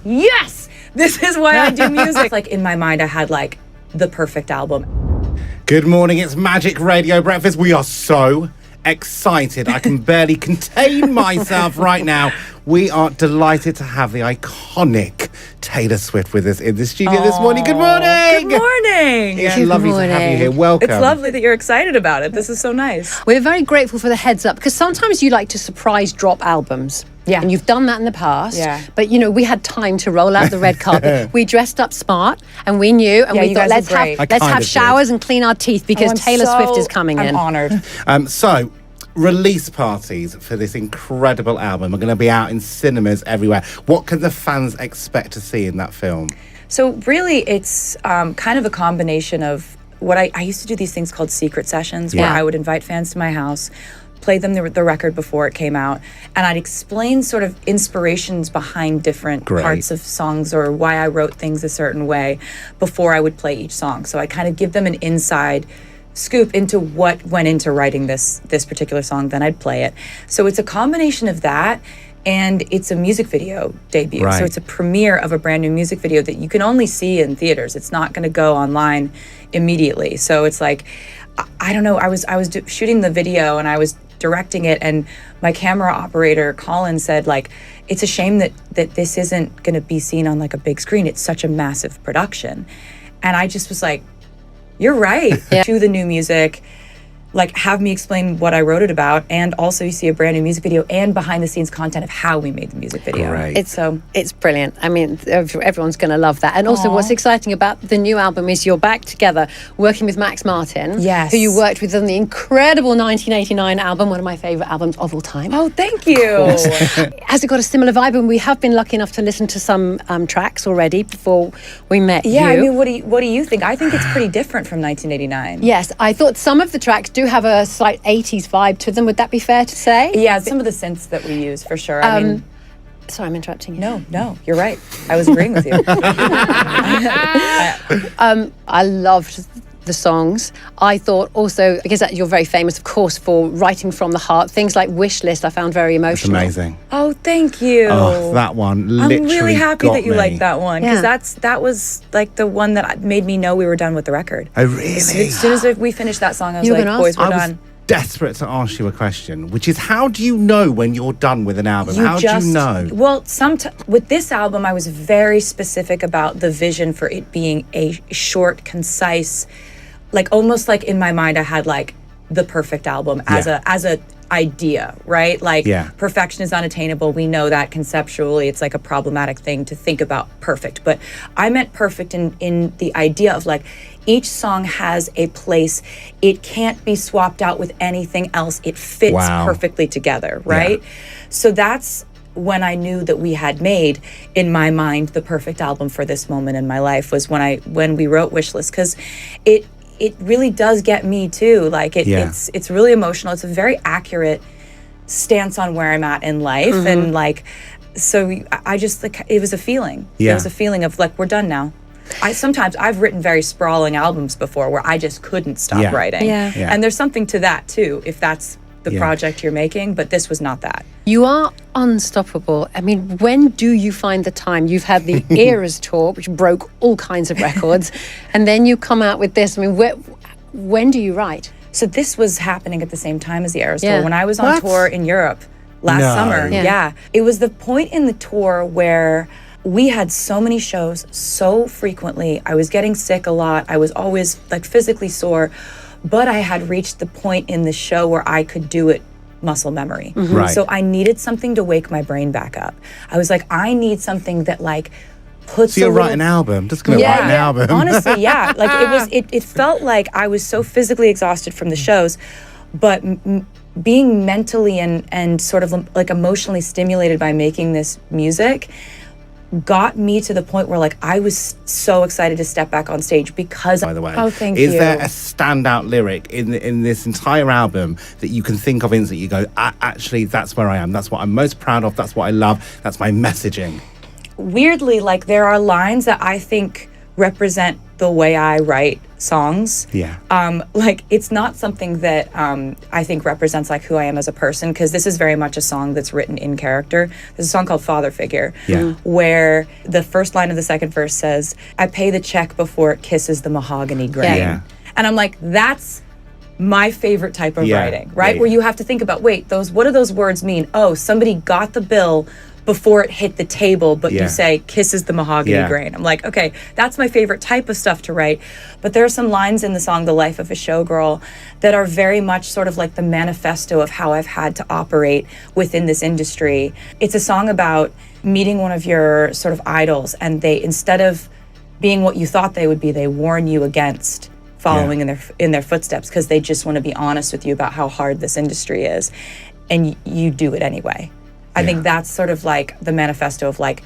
yes, this is why I do music. Like in my mind, I had like the perfect album. Good morning, it's Magic Radio Breakfast. We are so excited. I can barely contain myself right now. We are delighted to have the iconic Taylor Swift with us in the studio this morning. Good morning. Good morning. Yeah, lovely to have you here. Welcome. It's lovely that you're excited about it. This is so nice. We're very grateful for the heads up because sometimes you like to surprise drop albums. Yeah. And you've done that in the past. Yeah. But, you know, we had time to roll out the red carpet. We dressed up smart and we knew and we thought, let's have showers and clean our teeth because Taylor Swift is coming in. I'm honoured. So, release parties for this incredible album are going to be out in cinemas everywhere. What can the fans expect to see in that film? So really, it's kind of a combination of what I used to do these things called secret sessions where I would invite fans to my house, play them the record before it came out, and I'd explain sort of inspirations behind different parts of songs or why I wrote things a certain way before I would play each song. So I kind of give them an inside scoop into what went into writing this particular song, then I'd play it. So it's a combination of that, and it's a music video debut. So it's a premiere of a brand new music video that you can only see in theaters. It's not going to go online immediately. So it's like, I don't know, I was shooting the video and I was directing it, and my camera operator Colin said, like, it's a shame that this isn't going to be seen on like a big screen. It's such a massive production. And I just was like, you're right. To the new music, like, have me explain what I wrote it about, and also you see a brand new music video and behind the scenes content of how we made the music video. It's brilliant. I mean, everyone's going to love that. And also what's exciting about the new album is you're back together working with Max Martin, who you worked with on the incredible 1989 album, one of my favorite albums of all time. Oh, thank you. Has it got a similar vibe? And we have been lucky enough to listen to some tracks already before we met you. I mean, what do you think? I think it's pretty different from 1989. Yes, I thought some of the tracks do have a slight 80s vibe to them. Would that be fair to say? Yeah, some of the synths that we use, for sure. I mean, sorry, I'm interrupting you. No, you're right. I was agreeing with you. I loved the songs. I thought also, because you're very famous, of course, for writing from the heart. Things like Wish List I found very emotional. It's amazing. Oh, thank you. Oh, that one literally I'm really happy that you me. liked that one, because that was like the one that made me know we were done with the record. Oh, really? As soon as we finished that song, I was like, boys, we're done. Desperate to ask you a question, which is, how do you know when you're done with an album? How do you know? Well, with this album, I was very specific about the vision for it being a short, concise, like almost like in my mind, I had like the perfect album as a idea, right? Like perfection is unattainable. We know that conceptually it's like a problematic thing to think about perfect. But I meant perfect in the idea of like each song has a place. It can't be swapped out with anything else. It fits perfectly together, right? So that's when I knew that we had made, in my mind, the perfect album for this moment in my life, was when we wrote Wishlist, because it really does get me too. Like it's really emotional. It's a very accurate stance on where I'm at in life. And like, so I just, like, it was a feeling. It was a feeling of like, we're done now. Sometimes I've written very sprawling albums before where I just couldn't stop writing. And there's something to that too, if that's the project you're making, but this was not that. You are unstoppable. I mean, when do you find the time? You've had the Eras tour, which broke all kinds of records, and then you come out with this. I mean, when do you write? So this was happening at the same time as the Eras tour. When I was on tour in Europe last summer, it was the point in the tour where we had so many shows so frequently. I was getting sick a lot. I was always like physically sore, but I had reached the point in the show where I could do it muscle memory. So I needed something to wake my brain back up. I was like, I need something that like puts. So you're writing an album, just gonna write an album. Honestly, like it felt like I was so physically exhausted from the shows, but being mentally and sort of like emotionally stimulated by making this music got me to the point where like I was so excited to step back on stage because. By the way, thank you. Is there a standout lyric in this entire album that you can think of instantly? You go, actually, that's where I am. That's what I'm most proud of. That's what I love. That's my messaging. Weirdly, like there are lines that I think represent the way I write songs. Yeah. Like, it's not something that I think represents like who I am as a person, because this is very much a song that's written in character. There's a song called Father Figure, where the first line of the second verse says, I pay the check before it kisses the mahogany grain. Yeah. And I'm like, that's my favorite type of writing, right? Yeah. Where you have to think about, wait, what do those words mean? Oh, somebody got the bill before it hit the table, but you say kisses the mahogany grain. I'm like, okay, that's my favorite type of stuff to write. But there are some lines in the song The Life of a Showgirl that are very much sort of like the manifesto of how I've had to operate within this industry. It's a song about meeting one of your sort of idols, and they, instead of being what you thought they would be, they warn you against following in their footsteps, because they just want to be honest with you about how hard this industry is, and you do it anyway. I think that's sort of like the manifesto of like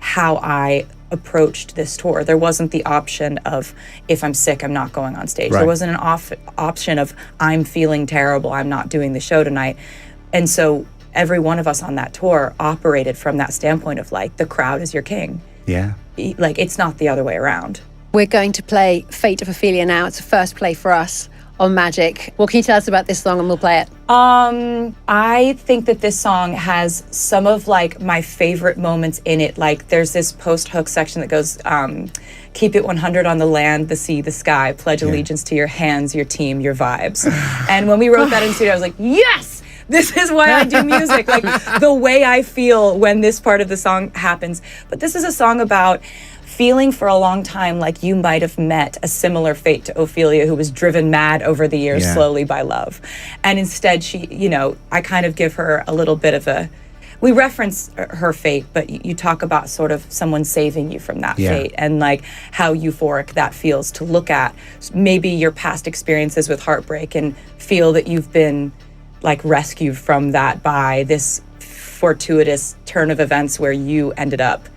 how I approached this tour. There wasn't the option of, if I'm sick, I'm not going on stage. Right. There wasn't an option of, I'm feeling terrible, I'm not doing the show tonight. And so every one of us on that tour operated from that standpoint of like, the crowd is your king. Yeah. Like, it's not the other way around. We're going to play Fate of Ophelia now. It's a first play for us on Magic. What can you tell us about this song, and we'll play it? I think that this song has some of like my favorite moments in it. Like, there's this post-hook section that goes, keep it 100 on the land, the sea, the sky, pledge allegiance to your hands, your team, your vibes. And when we wrote that in the studio, I was like, yes! This is why I do music, like the way I feel when this part of the song happens. But this is a song about feeling for a long time like you might have met a similar fate to Ophelia, who was driven mad over the years slowly by love. And instead she, you know, I kind of give her a little bit of a, we reference her fate, but you talk about sort of someone saving you from that fate, and like how euphoric that feels to look at maybe your past experiences with heartbreak and feel that you've been like rescued from that by this fortuitous turn of events where you ended up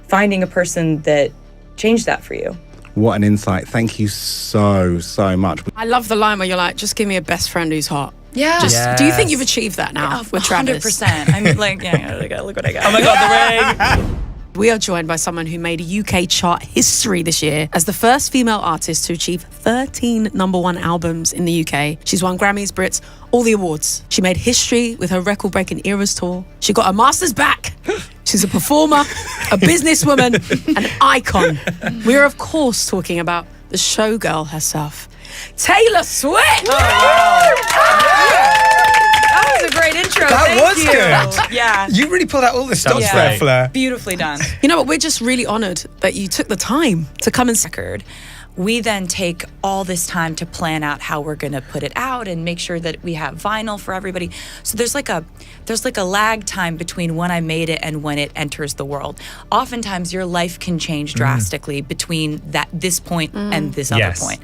finding a person that changed that for you. What an insight. Thank you so much. I love the line where you're like, just give me a best friend who's hot. Yeah. Do you think you've achieved that now with Travis? 100%. I mean, like, look what I got. Oh my God, the ring. We are joined by someone who made UK chart history this year as the first female artist to achieve 13 #1 albums in the UK. She's won Grammys, Brits, all the awards. She made history with her record-breaking Eras tour. She got her masters back. She's a performer, a businesswoman, and an icon. We are, of course, talking about the showgirl herself, Taylor Swift. Oh, wow. That was a great intro. That was good. Yeah. You really pulled out all the stops there, Fleur. Beautifully done. You know what? We're just really honored that you took the time to come and record. We then take all this time to plan out how we're going to put it out and make sure that we have vinyl for everybody. So there's like a lag time between when I made it and when it enters the world. Oftentimes your life can change drastically between this point and this other point.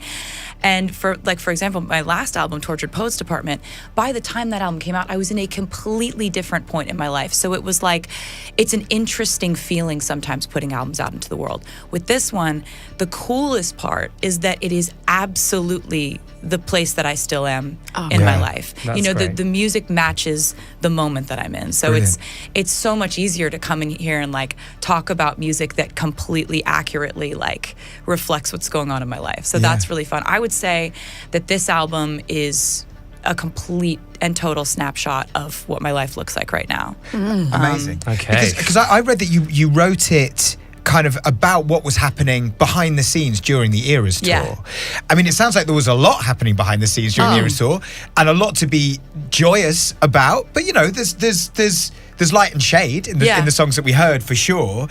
And for example, my last album, Tortured Poets Department, by the time that album came out, I was in a completely different point in my life. So it was like, it's an interesting feeling sometimes putting albums out into the world. With this one, the coolest part is that it is absolutely the place that I still am in my life. That's you know, great. the music matches the moment that I'm in. So Brilliant. it's so much easier to come in here and like talk about music that completely accurately like reflects what's going on in my life. So that's really fun. I would say that this album is a complete and total snapshot of what my life looks like right now. Amazing. Okay. Because I read that you wrote it kind of about what was happening behind the scenes during the Eras tour. Yeah. I mean, it sounds like there was a lot happening behind the scenes during the Eras tour, and a lot to be joyous about. But you know, there's light and shade in the songs that we heard for sure.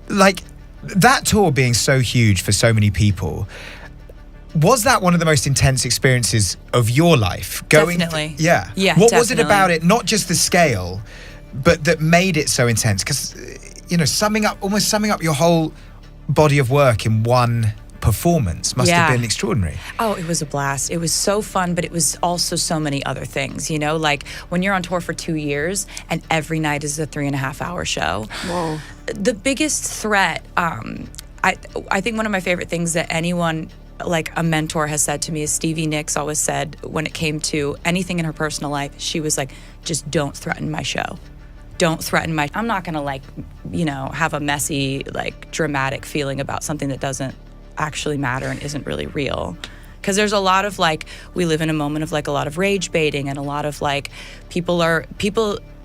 Like that tour being so huge for so many people. Was that one of the most intense experiences of your life? Definitely. Yeah. What was it about it? Not just the scale, but that made it so intense? Because you know, almost summing up your whole body of work in one performance must have been extraordinary. Oh, it was a blast. It was so fun, but it was also so many other things, you know, like when you're on tour for 2 years and every night is a 3.5-hour show. Whoa. The biggest threat, I think one of my favorite things that anyone, like a mentor, has said to me is Stevie Nicks always said when it came to anything in her personal life, she was like, just don't threaten my show. Don't threaten I'm not gonna like, you know, have a messy, like dramatic feeling about something that doesn't actually matter and isn't really real. Because there's a lot of like, we live in a moment of like a lot of rage baiting, and a lot of like people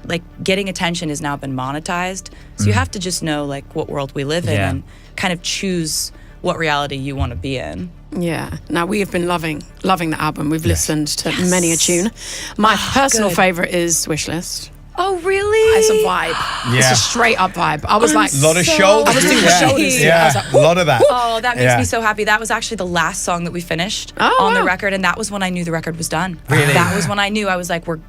like getting attention has now been monetized. So you have to just know like what world we live in and kind of choose what reality you want to be in. Yeah. Now, we have been loving the album. We've listened to many a tune. My personal favorite is Wishlist. Oh, really? It's a vibe. Yeah. It's a straight up vibe. I was like, a lot of shoulders. I was doing shoulders. Yeah, I was like, a lot of that. Oh, that makes me so happy. That was actually the last song that we finished on the record, and that was when I knew the record was done. Really? That was when I knew. I was like, we're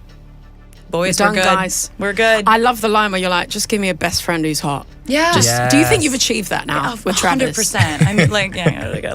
good. Guys. We're good. I love the line where you're like, just give me a best friend who's hot. Yeah. Do you think you've achieved that now with Travis? 100%. I'm like,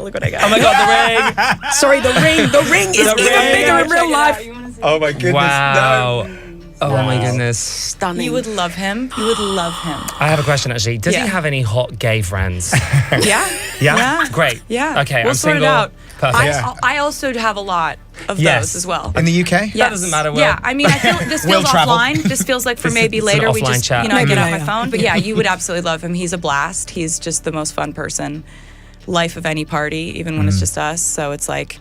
look what I got. Oh my God, the ring. Sorry, the ring is even bigger in real life. Oh my goodness. Wow. No. Oh my goodness. Stunning. You would love him. You would love him. I have a question actually. Does he have any hot gay friends? Yeah. Yeah? Great. Yeah. Okay, we'll I'm sort single. it out. Perfect. I also have a lot of Yes. those as well. In the UK? That doesn't matter, Will. Yeah, I mean, I feel this Will feels travel. offline. This feels like for This maybe is an later we offline just, chat. I get off my Yeah. phone. But yeah, you would absolutely love him. He's a blast. He's just the most fun person. Life of any party, even when it's just us. So it's like,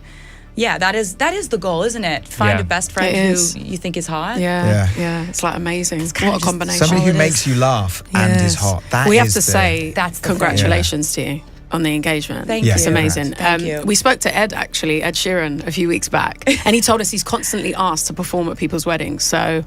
yeah, that is the goal, isn't it? Find Yeah. a best friend It who is. you think is hot. Yeah. It's like amazing. What a combination. Somebody who it makes is. you laugh and is hot. That we have is to the- say That's the congratulations to you on the engagement. Thank Yes. you. It's amazing. Thank you. We spoke to Ed Sheeran, a few weeks back, and he told us he's constantly asked to perform at people's weddings. So,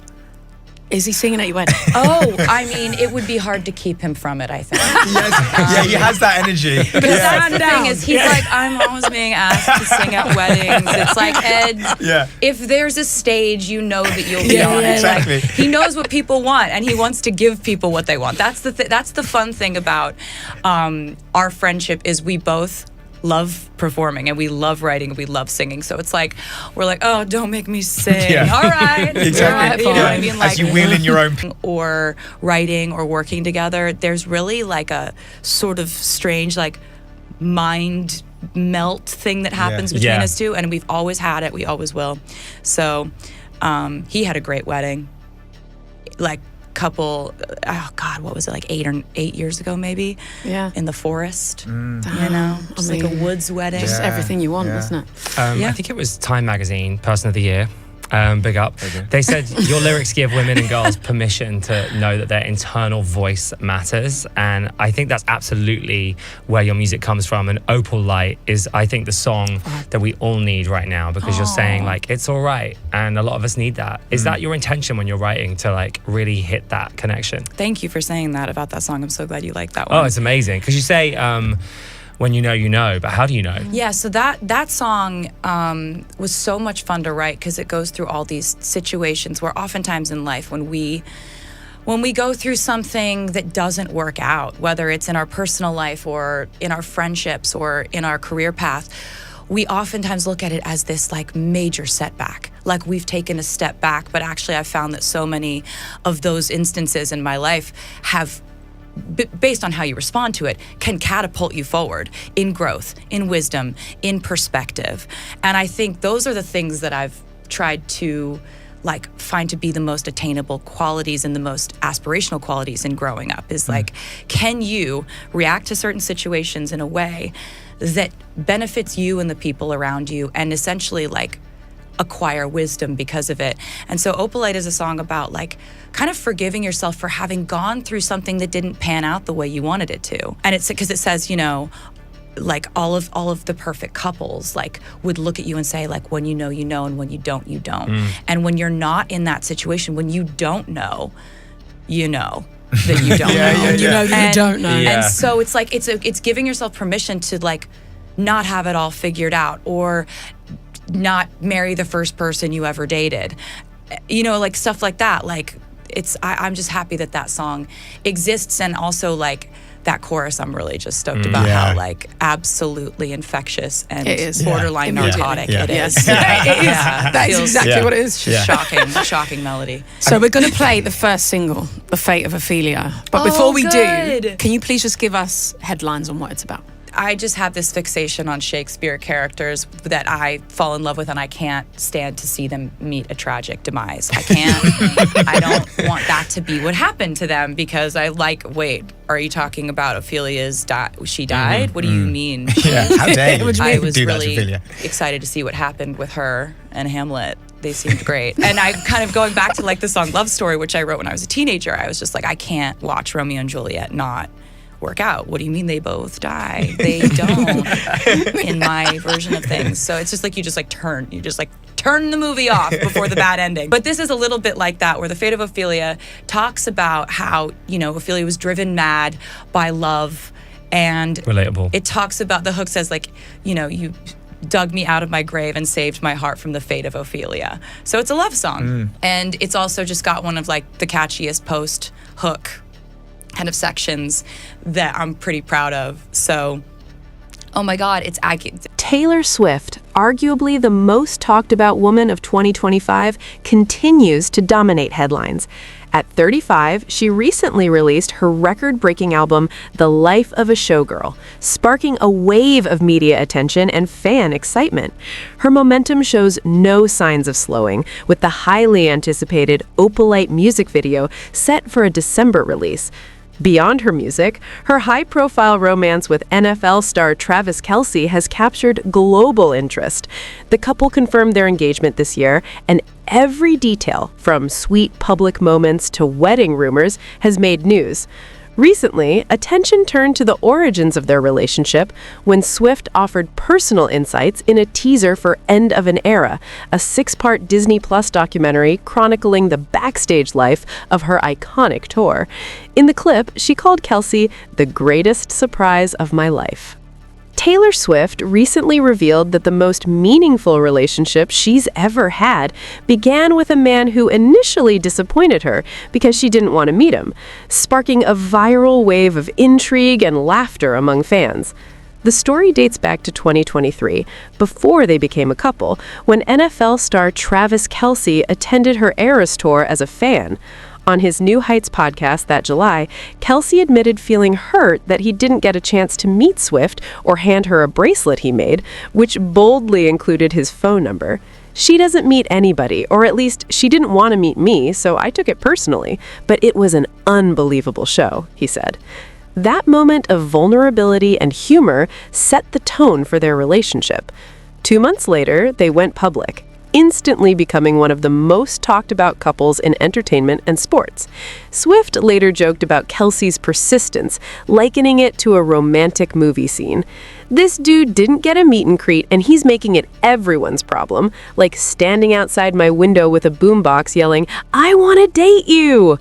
is he singing at your wedding? Oh, I mean, it would be hard to keep him from it, I think. Yeah, he has that energy. Because that's the thing is, he's like, I'm always being asked to sing at weddings. It's like, Ed, Yeah. if there's a stage, you know that you'll be on it. exactly. Like, he knows what people want, and he wants to give people what they want. That's the fun thing about our friendship is we both love performing and we love writing and we love singing. So it's like we're like, oh, don't make me sing. Yeah. All right, Exactly. all right. You know what I mean? As you wheel in your own. Or writing or working together, there's really like a sort of strange like mind melt thing that happens between Yeah. us two, and we've always had it. We always will. So he had a great wedding. Like couple, oh God, what was it, like 8 years ago maybe? Yeah. In the forest, you know, just like a woods wedding. Just everything you want, Yeah. wasn't it? Yeah. I think it was Time Magazine, Person of the Year. Big up. They said your lyrics give women and girls permission to know that their internal voice matters, and I think that's absolutely where your music comes from. And Opal Light is, I think, the song that we all need right now, because you're saying like it's all right, and a lot of us need that. Is that your intention when you're writing, to like really hit that connection? Thank you for saying that about that song. I'm so glad you like that one. Oh, it's amazing, because you say when you know, but how do you know? Yeah, so that song was so much fun to write because it goes through all these situations where oftentimes in life when we go through something that doesn't work out, whether it's in our personal life or in our friendships or in our career path, we oftentimes look at it as this like major setback, like we've taken a step back. But actually I've found that so many of those instances in my life have, based on how you respond to it, can catapult you forward in growth, in wisdom, in perspective. And I think those are the things that I've tried to like find to be the most attainable qualities and the most aspirational qualities in growing up, is like, can you react to certain situations in a way that benefits you and the people around you, and essentially like acquire wisdom because of it. And so Opalite is a song about like kind of forgiving yourself for having gone through something that didn't pan out the way you wanted it to. And it's because it says, you know, like all of the perfect couples like would look at you and say like, when you know, and when you don't, you don't. And when you're not in that situation, when you don't know, you know that you don't know. You know that you don't know. Yeah. And so it's like it's giving yourself permission to like not have it all figured out, or not marry the first person you ever dated, you know, like stuff like that. Like I'm just happy that song exists. And also like that chorus, I'm really just stoked about how like absolutely infectious and It is. borderline Yeah. narcotic Yeah. it is. It is. That is Feels exactly what it is. shocking melody. So we're going to play the first single, The Fate of Ophelia. But before we do, good. can you please just give us headlines on what it's about? I just have this fixation on Shakespeare characters that I fall in love with, and I can't stand to see them meet a tragic demise. I can't. I don't want that to be what happened to them, because wait, are you talking about Ophelia's she died? What do you mean? Yeah, how dare you? I was do that to really Ophelia. excited to see what happened with her and Hamlet. They seemed great. And I kind of going back to like the song Love Story, which I wrote when I was a teenager, I was just like, I can't watch Romeo and Juliet not work out. What do you mean they both die? They don't in my version of things. So it's just like you just turn the movie off before the bad ending. But this is a little bit like that, where The Fate of Ophelia talks about how, Ophelia was driven mad by love, and relatable. It talks about, the hook says like, you dug me out of my grave and saved my heart from the fate of Ophelia. So it's a love song. And it's also just got one of like the catchiest post hook kind of sections that I'm pretty proud of. So, oh my God, it's Taylor Swift, arguably the most talked about woman of 2025, continues to dominate headlines. At 35, she recently released her record-breaking album, The Life of a Showgirl, sparking a wave of media attention and fan excitement. Her momentum shows no signs of slowing, with the highly anticipated Opalite music video set for a December release. Beyond her music, her high-profile romance with NFL star Travis Kelsey has captured global interest. The couple confirmed their engagement this year, and every detail, from sweet public moments to wedding rumors, has made news. Recently, attention turned to the origins of their relationship when Swift offered personal insights in a teaser for End of an Era, a 6-part Disney Plus documentary chronicling the backstage life of her iconic tour. In the clip, she called Kelsey the greatest surprise of my life. Taylor Swift recently revealed that the most meaningful relationship she's ever had began with a man who initially disappointed her because she didn't want to meet him, sparking a viral wave of intrigue and laughter among fans. The story dates back to 2023, before they became a couple, when NFL star Travis Kelsey attended her Eras tour as a fan. On his New Heights podcast that July, Kelsey admitted feeling hurt that he didn't get a chance to meet Swift or hand her a bracelet he made, which boldly included his phone number. She doesn't meet anybody, or at least she didn't want to meet me, so I took it personally. But it was an unbelievable show, he said. That moment of vulnerability and humor set the tone for their relationship. 2 months later, they went public, instantly becoming one of the most talked about couples in entertainment and sports. Swift later joked about Kelsey's persistence, likening it to a romantic movie scene. This dude didn't get a meet and greet, and he's making it everyone's problem, like standing outside my window with a boombox yelling, "I want to date you!"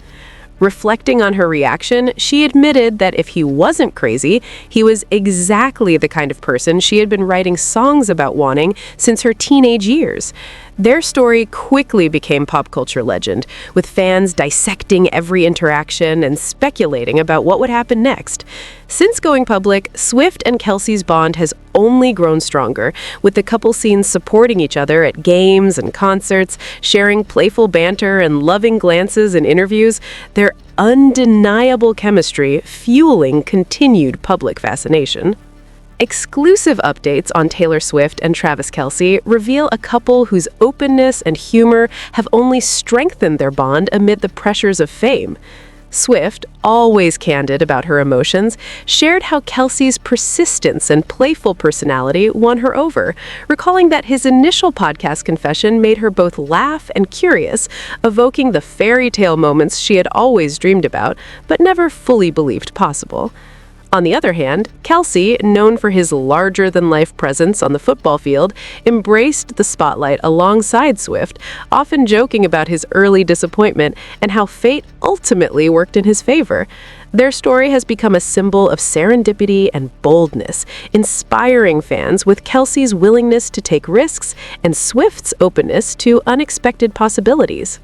Reflecting on her reaction, she admitted that if he wasn't crazy, he was exactly the kind of person she had been writing songs about wanting since her teenage years. Their story quickly became pop culture legend, with fans dissecting every interaction and speculating about what would happen next. Since going public, Swift and Kelsey's bond has only grown stronger, with the couple seen supporting each other at games and concerts, sharing playful banter and loving glances in interviews. Their undeniable chemistry fueling continued public fascination. Exclusive updates on Taylor Swift and Travis Kelsey reveal a couple whose openness and humor have only strengthened their bond amid the pressures of fame. Swift, always candid about her emotions, shared how Kelsey's persistence and playful personality won her over, recalling that his initial podcast confession made her both laugh and curious, evoking the fairy tale moments she had always dreamed about, but never fully believed possible. On the other hand, Kelsey, known for his larger-than-life presence on the football field, embraced the spotlight alongside Swift, often joking about his early disappointment and how fate ultimately worked in his favor. Their story has become a symbol of serendipity and boldness, inspiring fans with Kelsey's willingness to take risks and Swift's openness to unexpected possibilities.